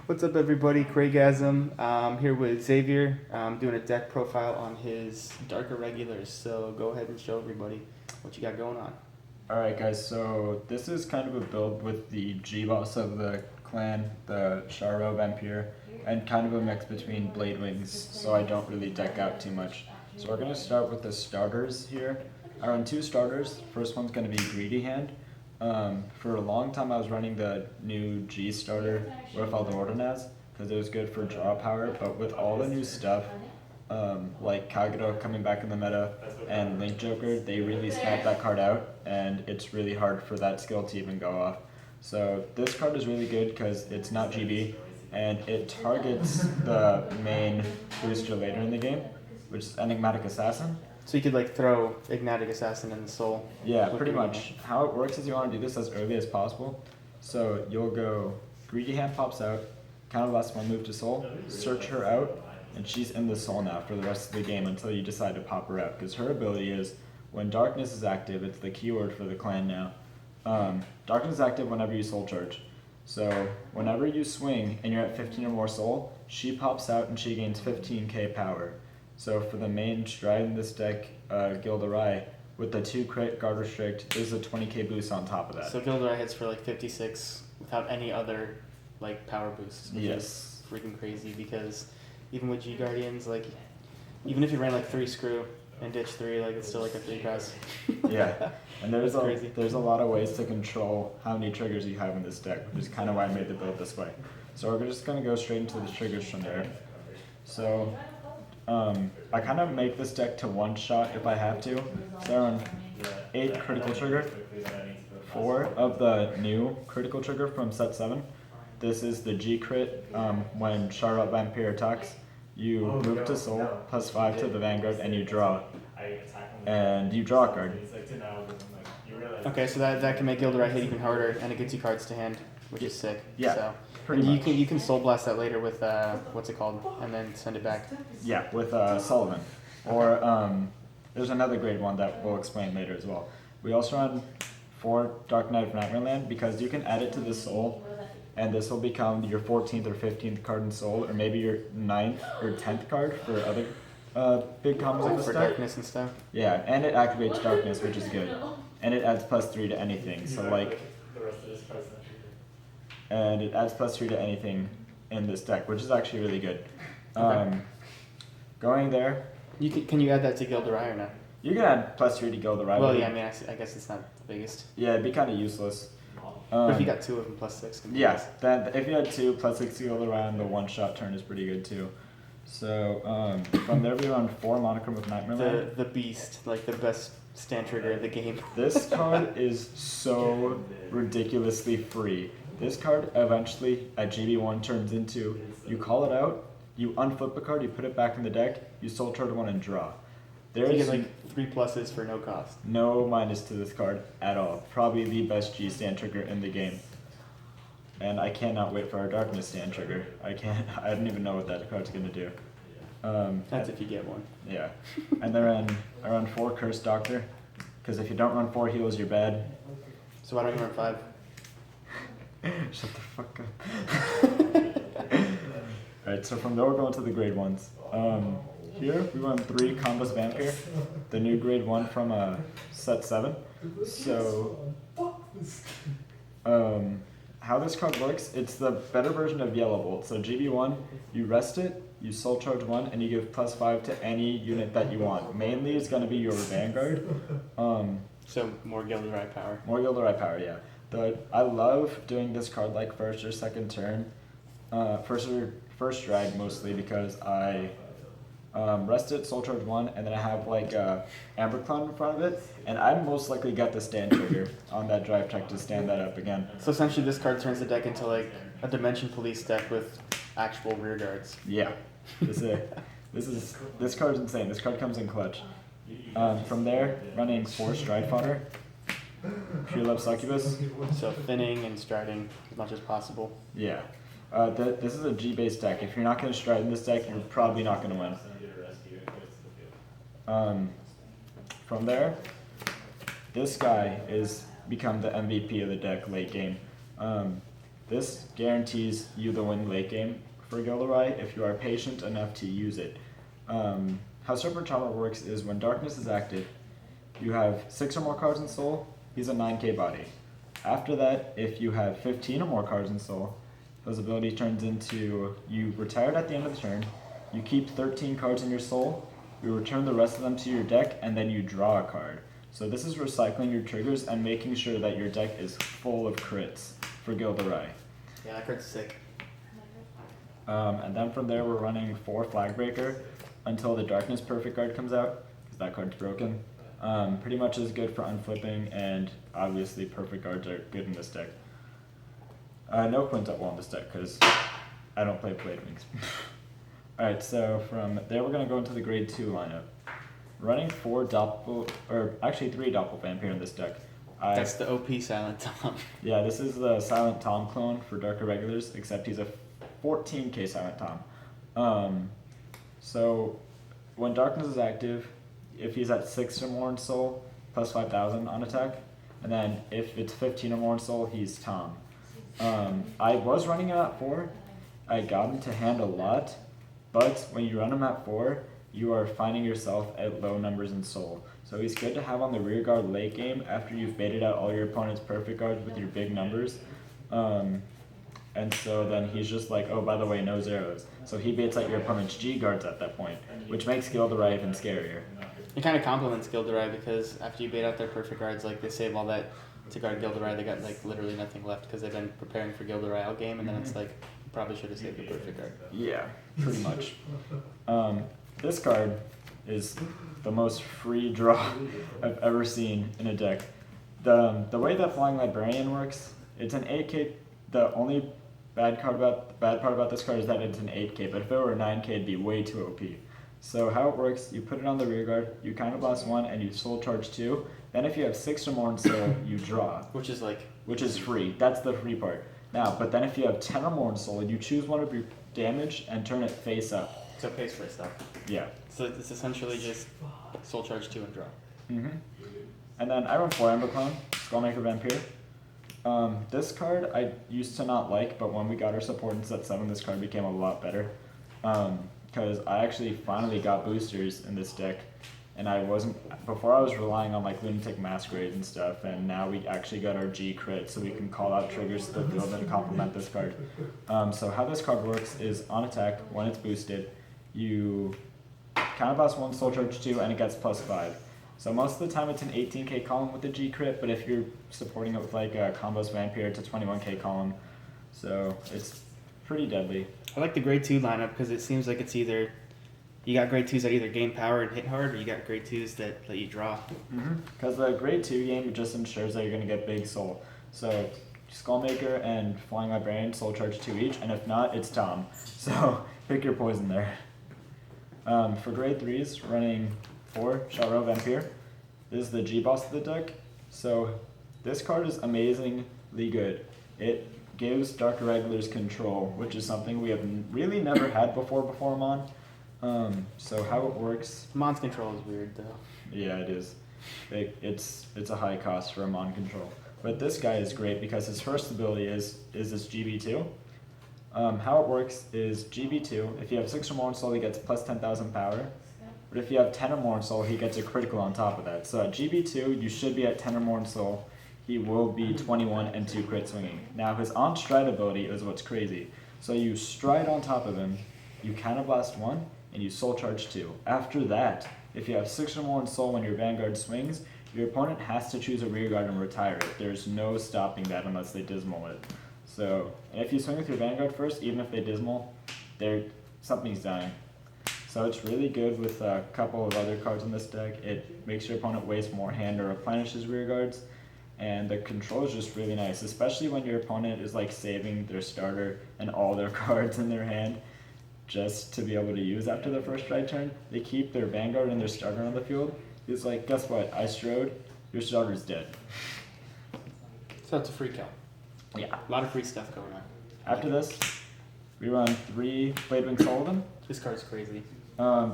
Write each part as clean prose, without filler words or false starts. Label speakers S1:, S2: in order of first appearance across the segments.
S1: What's up, everybody? Craigasm. Here with Xavier. Doing a deck profile on his Dark Irregulars. So go ahead and show everybody what you got going on.
S2: Alright guys, so this is kind of a build with the G-Boss of the clan, the Sharo Vampire, and kind of a mix between Blade Wings, so I don't really deck out too much. So we're going to start with the starters here. I run two starters. First one's going to be Greedy Hand. For a long time I was running the new G starter, Rafael de Ordonez, because it was good for draw power, but with all the new stuff, like Kagero coming back in the meta and Link Joker, they really snap that card out, and it's really hard for that skill to even go off. So this card is really good because it's not GB, and it targets the main booster later in the game, which is Enigmatic Assassin.
S1: So you could like throw Ignatic Assassin in the soul.
S2: Yeah, pretty much. How it works is you want to do this as early as possible. So you'll go, Greedy Hand pops out, counterblast one move to soul, search her out, and she's in the soul now for the rest of the game until you decide to pop her out. Because her ability is, when Darkness is active, it's the keyword for the clan now. Darkness is active whenever you soul charge. So whenever you swing and you're at 15 or more soul, she pops out and she gains 15k power. So for the main stride in this deck, Gilderai, with the 2 crit guard restrict, is a 20k boost on top of that.
S1: So Gilderai hits for like 56 without any other like power boosts. Which is freaking crazy because even with G Guardians, like even if you ran like 3 screw and ditch 3, like it's still like a 3 pass.
S2: Yeah, and there's
S1: crazy.
S2: There's a lot of ways to control how many triggers you have in this deck, which is kind of why I made the build this way. So we're just gonna go straight into the triggers from there. So I kind of make this deck to one shot if I have to. So I run 8 critical trigger, 4 of the new critical trigger from set 7. This is the G crit. When Charlotte Vampire attacks, you move to soul, plus 5 to the Vanguard, and you draw. And you draw a card.
S1: Okay, so that can make Gilderai hit even harder, and it gets you cards to hand, which is sick.
S2: Yeah,
S1: so,
S2: pretty
S1: and
S2: much.
S1: you can soul blast that later with what's it called, and then send it back.
S2: Yeah, with Sullivan. Or there's another grade one that we'll explain later as well. We also run 4 Dark Knight of Nightmare Land because you can add it to the soul, and this will become your 14th or 15th card in soul, or maybe your 9th or 10th card for other big combos of this
S1: for
S2: deck.
S1: darkness and stuff.
S2: Yeah, and it activates darkness, which is good. And it adds +3 to anything, so like... And it adds +3 to anything in this deck, which is actually really good.
S1: Okay.
S2: Going there...
S1: Can you add that to Gilderai or not?
S2: You can add +3 to go the right
S1: Well,
S2: way.
S1: yeah, I mean, I guess it's not the biggest.
S2: Yeah, it'd be kind of useless.
S1: But if you got 2 of them +6.
S2: Yeah, then if you had 2 +6 to go around, the one-shot turn is pretty good too. So from there we run 4 Monochrome with Nightmare Land.
S1: The beast, like the best stand trigger in the game.
S2: This card is so ridiculously free. This card eventually at GB1 turns into, you call it out, you unflip a card, you put it back in the deck, you soul charge 1 and draw.
S1: You get like 3 pluses for no cost.
S2: No minus to this card at all. Probably the best G stand trigger in the game. And I cannot wait for our Darkness stand trigger. I don't even know what that card's gonna do.
S1: That's if you get one.
S2: Yeah. And then I run 4 Cursed Doctor, because if you don't run 4 heals, you're bad.
S1: So why don't you run 5?
S2: Shut the fuck up. Alright, so from there we're going to the grade ones. Here we run 3 Combos Vampire, the new grade 1 from set 7. So how this card works, it's the better version of Yellow Bolt. So GB1, you rest it, you soul charge 1, and you give +5 to any unit that you want. Mainly it's going to be your Vanguard.
S1: So more Gilderai power.
S2: More Gilderai power, yeah. I love doing this card like first or second turn. First drag mostly because I rest it, soul charge 1, and then I have like Amber Clown in front of it, and I most likely get the stand trigger on that drive check to stand that up again.
S1: So essentially this card turns the deck into like a Dimension Police deck with actual rear guards.
S2: Yeah, this card's insane. This card comes in clutch. From there, running 4 Stride Fodder, Pure Love Succubus.
S1: So thinning and striding as much as possible.
S2: Yeah. This is a G-based deck. If you're not going to stride in this deck, you're probably not going to win. From there, this guy is become the MVP of the deck late game. This guarantees you the win late game for Gilderoy if you are patient enough to use it. How Serpent Charmer works is when Darkness is active, you have 6 or more cards in Soul, he's a 9k body. After that, if you have 15 or more cards in Soul, his ability turns into you retired at the end of the turn, you keep 13 cards in your Soul, you return the rest of them to your deck, and then you draw a card. So this is recycling your triggers and making sure that your deck is full of crits for Gilderoy.
S1: Yeah, that card's sick.
S2: And then from there, we're running 4 Flagbreaker until the Darkness Perfect card comes out, because that card's broken. Pretty much is good for unflipping, and obviously Perfect cards are good in this deck. No Quintet Wall in this deck, because I don't play Blade Wings. Alright, so from there we're going to go into the grade 2 lineup. Running 3 Doppelvampire in this deck.
S1: That's the OP Silent Tom.
S2: Yeah, this is the Silent Tom clone for Dark Irregulars, except he's a 14k Silent Tom. So when Darkness is active, if he's at 6 or more in Soul, plus 5,000 on attack. And then if it's 15 or more in Soul, he's Tom. I was running him at 4. I got him to hand a lot. But when you run him at 4, you are finding yourself at low numbers in Soul. So he's good to have on the rear guard late game after you've baited out all your opponent's perfect guards with your big numbers. And so then he's just like, oh, by the way, no zeros. So he baits out your opponent's G guards at that point, which makes Gilderoy even scarier.
S1: It kind of complements Gilderoy because after you bait out their perfect guards, like they save all that to guard Gilderoy. They got like literally nothing left because they've been preparing for Gilderoy all game, and then it's like probably should have saved the perfect guard.
S2: Yeah, pretty much. This card is the most free draw I've ever seen in a deck. The way that Flying Librarian works, it's an 8k. The only bad part about this card is that it's an 8k, but if it were a 9k, it'd be way too OP. So how it works, you put it on the rear guard, you counterblast 1, and you soul charge 2. Then if you have 6 or more in soul, you draw.
S1: Which is
S2: free. That's the free part. Now, but then if you have 10 or more in soul, you choose one of your damage and turn it face up.
S1: So pays for stuff.
S2: Yeah.
S1: So it's essentially just soul charge 2 and draw.
S2: And then I run 4 Ember Clone, Skullmaker Vampire. This card I used to not like, but when we got our support in set 7, this card became a lot better. Because I actually finally got boosters in this deck, and before I was relying on like Lunatic Masquerade and stuff, and now we actually got our G crit, so we can call out triggers to the field and complement this card. So how this card works is on attack, when it's boosted, you counterblast 1, soul charge 2, and it gets plus 5. So most of the time it's an 18k column with the G crit, but if you're supporting it with like a Combos Vampire, it's a 21k column. So it's pretty deadly.
S1: I like the grade 2 lineup because it seems like it's either you got grade 2s that either gain power and hit hard, or you got grade 2s that let you draw.
S2: Because the grade 2 game just ensures that you're going to get big soul. So Skullmaker and Flying Librarian soul charge 2 each, and if not, it's Tom. So pick your poison there. For grade 3s, running 4 Sharo Vampire. This is the G boss of the deck. So this card is amazingly good. It gives Dark Irregulars control, which is something we have really never had before Mon. So how it works...
S1: Mon's control is weird, though.
S2: Yeah, it is. It's a high cost for a Mon control. But this guy is great because his first ability is this GB2. How it works is GB2, if you have 6 or more in soul, he gets plus 10,000 power. But if you have 10 or more in soul, he gets a critical on top of that. So at GB2, you should be at 10 or more in soul. He will be 21 and 2 crit swinging. Now his on-stride ability is what's crazy. So you stride on top of him, you counterblast 1, and you soul charge 2. After that, if you have 6 or more in soul when your Vanguard swings, your opponent has to choose a rear guard and retire it. There's no stopping that unless they dismal it. So, and if you swing with your Vanguard first, even if they dismal, something's dying. So it's really good with a couple of other cards in this deck. It makes your opponent waste more hand or replenishes rear guards. And the control is just really nice, especially when your opponent is like saving their starter and all their cards in their hand just to be able to use after the first stride turn. They keep their Vanguard and their starter on the field. It's like, guess what? I strode, your starter's dead.
S1: So it's a free kill.
S2: Yeah.
S1: A lot of free stuff going on.
S2: After this, we run 3 Bladewing Sullivan.
S1: This card's crazy.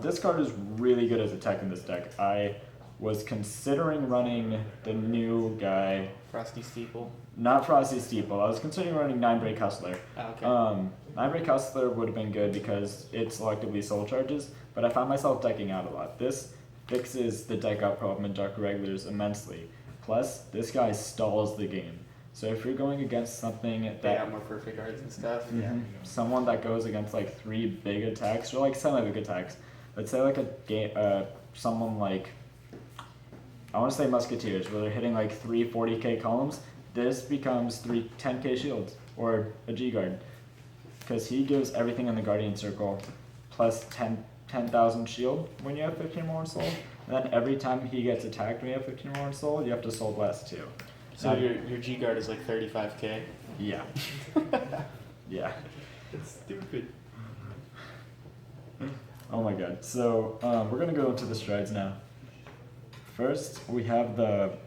S2: This card is really good as a tech in this deck. I was considering running the new guy.
S1: Frosty Steeple.
S2: Not Frosty Steeple. I was considering running 9-Break Hustler.
S1: Oh, okay.
S2: 9-Break Hustler would have been good because it selectively soul charges, but I found myself decking out a lot. This fixes the deck out problem in Dark Regulars immensely. Plus, this guy stalls the game. So if you're going against something
S1: They
S2: that
S1: got more perfect cards and stuff.
S2: Mhm. Someone that goes against like 3 big attacks or like semi-big attacks. Let's say like a game, someone like I want to say Musketeers, where they're hitting like 3 40k columns. This becomes 3 10k shields or a G guard, because he gives everything in the Guardian Circle plus 10,000 shield when you have 15 more in soul. And then every time he gets attacked when you have 15 more in soul, you have to soul blast too.
S1: So your G guard is like 35k.
S2: Yeah. Yeah.
S1: It's stupid.
S2: Oh my god. So we're gonna go into the strides now. First, we have the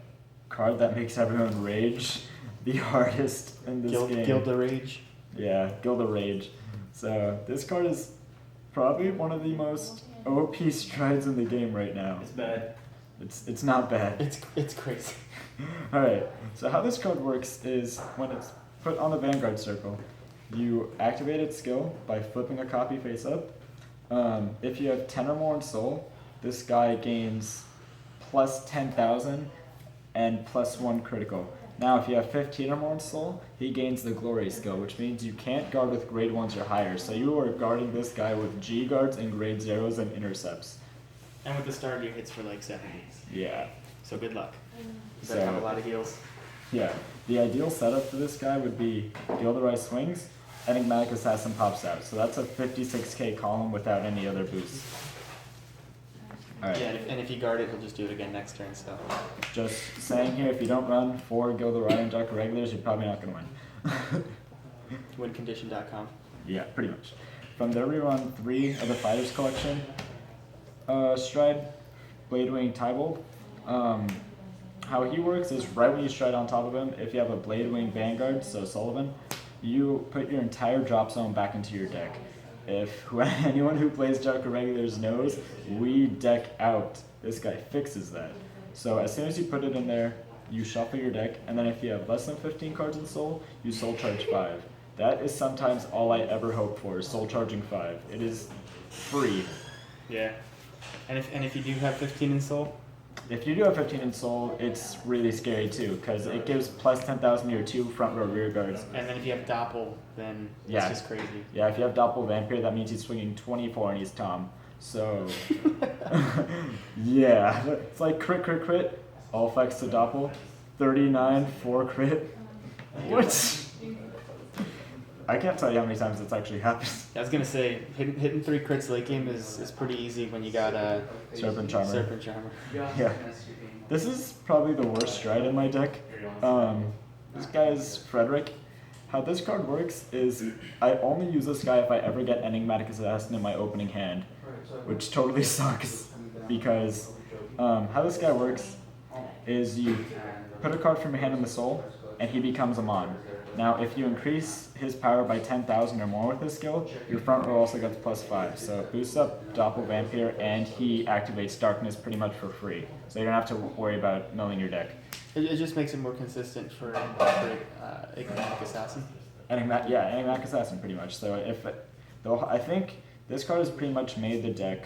S2: card that makes everyone rage the hardest in this game.
S1: Gilda Rage.
S2: Yeah, Gilda Rage. So this card is probably one of the most OP strides in the game right now.
S1: It's bad.
S2: It's not bad.
S1: It's crazy.
S2: Alright, so how this card works is when it's put on the Vanguard Circle, you activate its skill by flipping a copy face up. If you have 10 or more in soul, this guy gains plus 10,000 and plus 1 critical. Now if you have 15 or more in soul, he gains the glory skill, which means you can't guard with grade 1s or higher. So you are guarding this guy with G guards and grade 0s and intercepts.
S1: And with the starter, it hits for like 70.
S2: Yeah.
S1: So good luck. You
S2: So-
S1: better have a lot of heals.
S2: Yeah, the ideal setup for this guy would be Gilderoy swings, Enigmatic Assassin pops out. So that's a 56k column without any other boosts. Alright,
S1: Yeah, and if you guard it, he'll just do it again next turn. So
S2: just saying here, if you don't run 4 Gilderoy and Dark Regulars, you're probably not going to win.
S1: wincondition.com.
S2: Yeah, pretty much. From there we run 3 of the Fighters Collection. Stride, Bladewing, Tybalt. How he works is right when you stride on top of him, if you have a Bladewing Vanguard, so Sullivan, you put your entire drop zone back into your deck. If anyone who plays Dark Regulars knows, we deck out. This guy fixes that. So as soon as you put it in there, you shuffle your deck, and then if you have less than 15 cards in soul, you soul charge 5. That is sometimes all I ever hope for, is soul charging 5. It is free.
S1: Yeah. And if you do have 15 in soul,
S2: If you do have 15 in soul, it's really scary too, because it gives plus 10,000 to your 2 front row rear guards.
S1: and then if you have Doppel, then
S2: Yeah.
S1: it's just crazy.
S2: Yeah, if you have Doppel Vampire, that means he's swinging 24 and he's Tom. So, yeah, it's like crit, crit, crit, all flex to Doppel, 39, 4 crit. What? I can't tell you how many times that's actually happened.
S1: I was gonna say hitting 3 crits late game is pretty easy when you got
S2: Serpent Charmer.
S1: Serpent Charmer.
S2: Yeah. This is probably the worst stride in my deck. This guy is Frederick. How this card works is I only use this guy if I ever get Enigmatic Assassin in my opening hand, which totally sucks because how this guy works is you put a card from your hand in the soul and he becomes a mon. Now, if you increase his power by 10,000 or more with this skill, your front row also gets plus 5. So it boosts up Doppel Vampire, and he activates Darkness pretty much for free. So you don't have to worry about milling your deck.
S1: It just makes it more consistent for Enigmatic Assassin.
S2: Enigmatic Assassin pretty much. So though I think this card has pretty much made the deck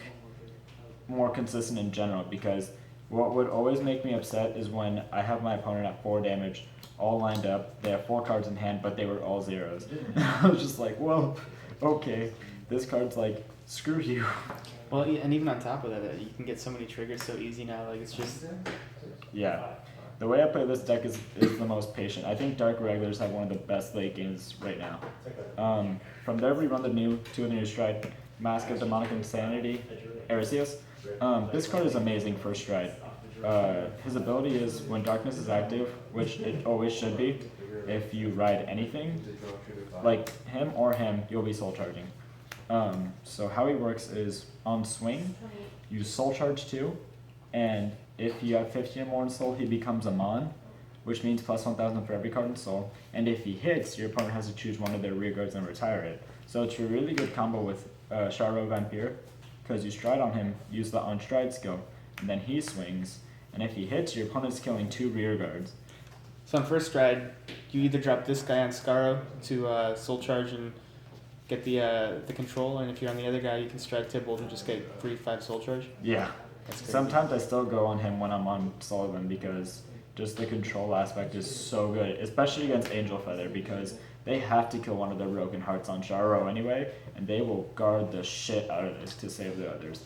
S2: more consistent in general, because what would always make me upset is when I have my opponent at 4 damage, all lined up, they have 4 cards in hand, but they were all zeros. I was just like, well, okay, this card's like, screw you.
S1: Well, and even on top of that, you can get so many triggers so easy now. Like it's just
S2: Yeah. The way I play this deck is the most patient. I think Dark Regulars have one of the best late games right now. From there we run the 2 of the new stride, Mask of Demonic Insanity, Erisios. This card is amazing for stride. His ability is when Darkness is active, which it always should be, if you ride anything, like him or him, you'll be soul charging. So how he works is on swing, you soul charge 2, and if you have 15 or more in soul, he becomes a mon, which means plus 1,000 for every card in soul. And if he hits, your opponent has to choose one of their rear guards and retire it. So it's a really good combo with Charo Vampire, because you stride on him, use the unstride skill, and then he swings. And if he hits, your opponent's killing 2 rear guards.
S1: So on first stride, you either drop this guy on Scaro to Soul Charge and get the control, and if you're on the other guy, you can stride Tybalt and just get 3-5 Soul Charge.
S2: Yeah.
S1: That's crazy.
S2: Sometimes I still go on him when I'm on Sullivan because just the control aspect is so good, especially against Angel Feather, because they have to kill one of their broken hearts on Charo anyway, and they will guard the shit out of this to save the others.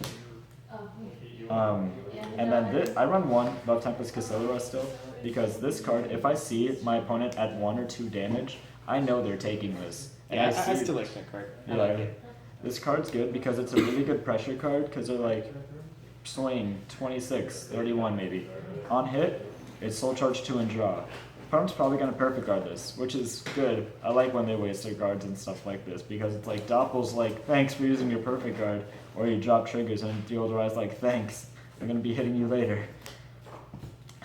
S2: And then I run one Love Tempest Cassandra still, because this card, if I see my opponent at 1 or 2 damage, I know they're taking this. And
S1: Yeah, I still like that card. I like it.
S2: This card's good because it's a really good pressure card, because they're like swing 26, 31 maybe. On hit, it's Soul Charge 2 and draw. Opponent's probably going to perfect guard this, which is good. I like when they waste their guards and stuff like this, because it's like Doppel's like, thanks for using your perfect guard, or you drop triggers and the older eye's like, thanks, I'm going to be hitting you later.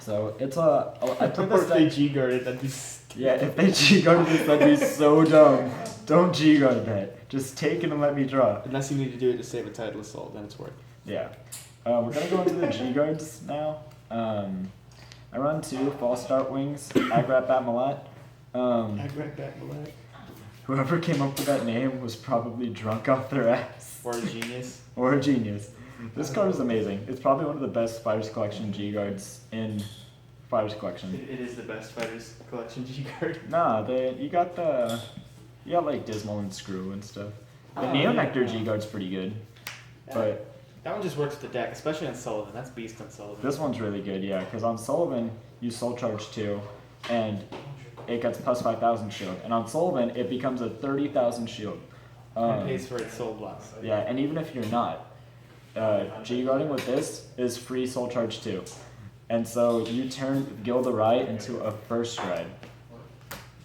S2: So it's I put this
S1: If they G-guarded, that'd be
S2: yeah, if they G-guarded this, that'd be so dumb. Don't G-guard that. Just take it and let me draw.
S1: Unless you need to do it to save a Tidal Assault, then it's worth.
S2: Yeah. We're going to go into the G-guards now. I run 2 False Start Wings, Agrat Bat Malat.
S1: Agrat Bat Malat.
S2: Whoever came up with that name was probably drunk off their ass.
S1: Or a genius.
S2: Or a genius. This card is amazing. It's probably one of the best Fighters Collection G-guards in Fighters Collection.
S1: It is the best Fighters Collection G-guard.
S2: Nah, you got like Dismal and Screw and stuff. The Neonectar G-guard's pretty good. But
S1: that one just works with the deck, especially on Sullivan. That's beast on Sullivan.
S2: this one's really good, yeah, because on Sullivan, you Soul Charge 2, and it gets plus 5,000 shield. And on Sullivan, it becomes a 30,000 shield.
S1: It pays for its soul blocks.
S2: Yeah, and even if you're not, G-guarding with this is free Soul Charge 2. And so you turn Gilderai into a first stride.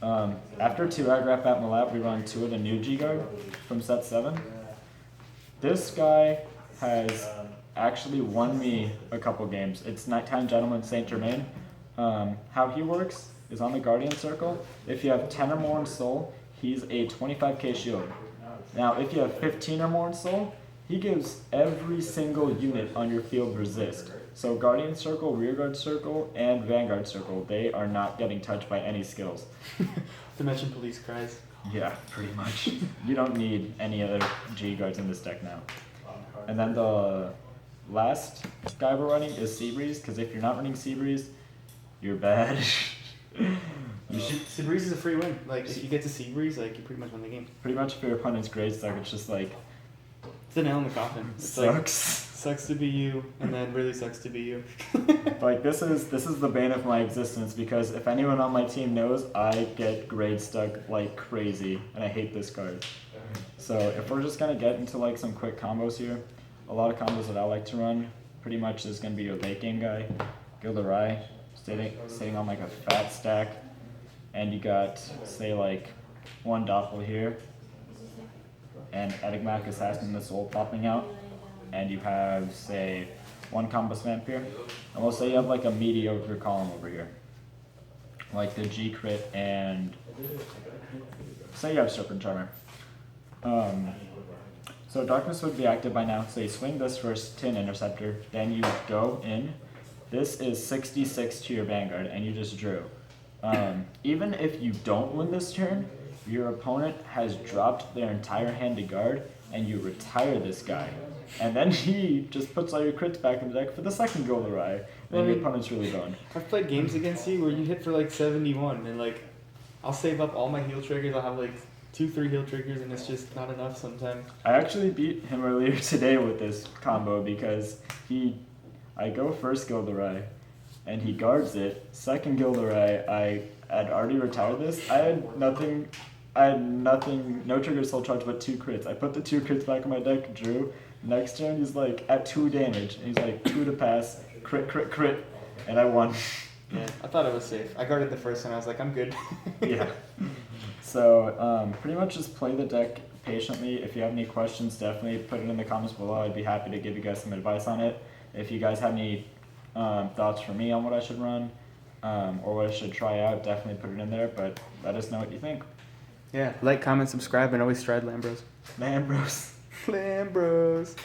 S2: After 2 Agrat Bat Malat, we run 2 of the new G-guard from set 7. This guy has actually won me a couple games. It's Nighttime Gentleman Saint Germain. How he works is on the Guardian Circle. If you have 10 or more in Soul, he's a 25k shield. Now, if you have 15 or more in Soul, he gives every single unit on your field resist. So Guardian Circle, Rearguard Circle, and Vanguard Circle, they are not getting touched by any skills.
S1: Dimension Police cries.
S2: Yeah, pretty much. You don't need any other G-guards in this deck now. And then the last guy we're running is Seabreeze, because if you're not running Seabreeze, you're bad.
S1: Seabreeze is a free win. Like, if you get to Seabreeze, like, you pretty much win the game.
S2: Pretty much if your opponent's great stuck, it's just like,
S1: it's a nail in the coffin. It's
S2: sucks.
S1: Like, sucks to be you, and then really sucks to be you.
S2: Like, this is the bane of my existence, because if anyone on my team knows, I get grade stuck like crazy, and I hate this card. So if we're just gonna get into like some quick combos here, a lot of combos that I like to run pretty much is gonna be your late game guy, Gilderai, sitting on like a fat stack, and you got say like 1 Doppel here, and Enigmatic Assassin the Soul popping out, and you have say 1 Combos Vampire, and we'll say you have like a mediocre column over here, like the G crit, and say you have Serpent Charmer. So Darkness would be active by now, so you swing this first Tin Interceptor, then you go in. This is 66 to your Vanguard, and you just drew. Even if you don't win this turn, your opponent has dropped their entire hand to guard, and you retire this guy. And then he just puts all your crits back in the deck for the second Gilderai, and your opponent's really boned.
S1: I've played games against you where you hit for like 71, and like, I'll save up all my heal triggers, I'll have like 2-3 heal triggers, and it's just not enough sometimes.
S2: I actually beat him earlier today with this combo because I go first Gilderai, and he guards it. Second Gilderai, I had already retired this. I had nothing, no trigger Soul Charge but 2 crits. I put the 2 crits back in my deck, drew. Next turn, he's like at 2 damage, and he's like 2 to pass, crit, crit, crit, and I won.
S1: Yeah, I thought it was safe. I guarded the first one, I was like, I'm good.
S2: Yeah. So pretty much just play the deck patiently. If you have any questions, definitely put it in the comments below. I'd be happy to give you guys some advice on it. If you guys have any thoughts for me on what I should run or what I should try out, definitely put it in there, but let us know what you think.
S1: Yeah, like, comment, subscribe, and always stride Lambros.
S2: Lambros.
S1: Lambros.